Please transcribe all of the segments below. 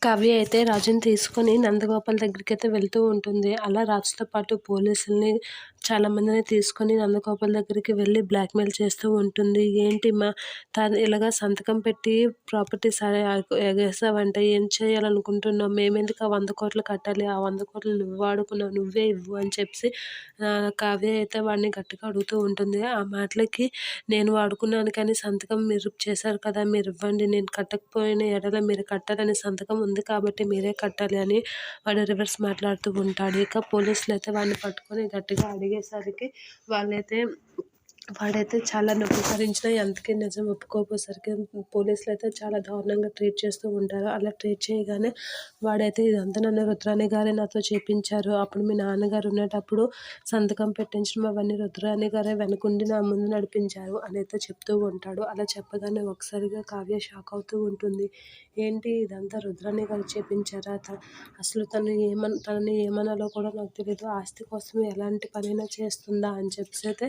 కావ్య అయితే రాజుని తీసుకొని నందగోపాల్ దగ్గరికైతే వెళ్తూ ఉంటుంది. అలా రాజుతో పాటు పోలీసుల్ని చాలామందిని తీసుకొని నందగోపాల్ దగ్గరికి వెళ్ళి బ్లాక్‌మెయిల్ చేస్తూ ఉంటుంది. "ఏంటి మా తను ఇలాగ సంతకం పెట్టి ప్రాపర్టీస్ ఎగేసావంటే ఏం చేయాలనుకుంటున్నావు? మేమెందుకు ఆ 100,00,00,000 కట్టాలి? ఆ 100,00,00,000 నువ్వు వాడుకున్నావు. నువ్వే ఇవ్వు" అని చెప్పేసి కావ్య అయితే వాడిని గట్టిగా అడుగుతూ ఉంటుంది. ఆ మాటలకి "నేను వాడుకున్నాను కానీ సంతకం మీరు చేశారు కదా! మీరివ్వండి. నేను కట్టకపోయిన ఎడల మీరు కట్టాలని సంతకం ఉంది కాబట్టి మీరే కట్టాలి" అని వాడు రివర్స్ మాట్లాడుతూ ఉంటాడు. ఇక పోలీసులైతే వాడిని పట్టుకొని గట్టిగా అడిగేసరికి వాడైతే చాలా నొప్పి భరించినా ఎంతకీ నిజం ఒప్పుకోపోయేసరికి పోలీసులైతే చాలా దారుణంగా ట్రీట్ చేస్తూ ఉంటారు. అలా ట్రీట్ చేయగానే వాడైతే "ఇదంతా నన్ను రుద్రాణి గారే నాతో చేపించారు. అప్పుడు మీ నాన్నగారు ఉండేటప్పుడు సంతకం పెట్టించడం అవన్నీ రుద్రాణి గారే వెనకుండి నా ముందు నడిపించారు" అని అయితే చెప్తూ ఉంటాడు. అలా చెప్పగానే ఒకసారిగా కావ్య షాక్ అవుతూ ఉంటుంది. ఏంటి ఇదంతా రుద్రాణి గారు చేపించారా? అసలు తనని ఏమనాలో కూడా నాకు తెలీదు. ఆస్తి కోసం ఎలాంటి పనైనా చేస్తుందా అని చెప్పేసి అయితే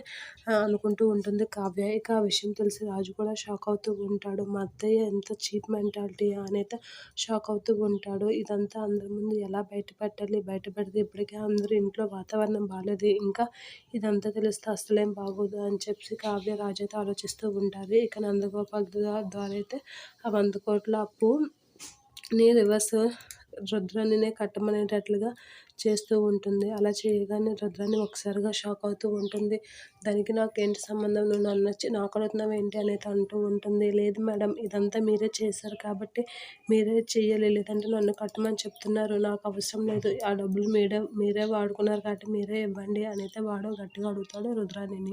అనుకుంటూ ఉంటుంది కావ్య. ఇక ఆ విషయం తెలిసి రాజు కూడా షాక్ అవుతూ ఉంటాడు. మా అత్తయ్య ఎంత చీప్ మెంటాలిటీయా అని అయితే షాక్ అవుతూ ఉంటాడు. ఇదంతా అందరి ముందు ఎలా బయటపెట్టాలి? బయటపెడితే ఇప్పటికే అందరూ ఇంట్లో వాతావరణం బాలేదు. ఇంకా ఇదంతా తెలిస్తే అస్సలేం బాగోదు అని చెప్పేసి కావ్య, రాజు అయితే ఆలోచిస్తూ ఉంటారు. ఇక నందగోపాల్ ద్వారా అయితే ఆ 100,00,00,000 అప్పుని రివర్స్ రుద్రాణినే కట్టమనేటట్లుగా చేస్తూ ఉంటుంది. అలా చేయగానే రుద్రాణి ఒకసారిగా షాక్ అవుతూ ఉంటుంది. దానికి నాకేంటి సంబంధం? నువ్వు నన్నొచ్చి నాకు అడుగుతున్నావేంటి అనేది అంటూ ఉంటుంది. లేదు మేడం, ఇదంతా మీరే చేశారు కాబట్టి మీరే చెయ్యాలి. లేదంటే నన్ను కట్టమని చెప్తున్నారు. నాకు అవసరం లేదు. ఆ డబ్బులు మీరే వాడుకున్నారు కాబట్టి మీరే ఇవ్వండి అని అయితే వాడు గట్టిగా అడుగుతాడు రుద్రాణిని.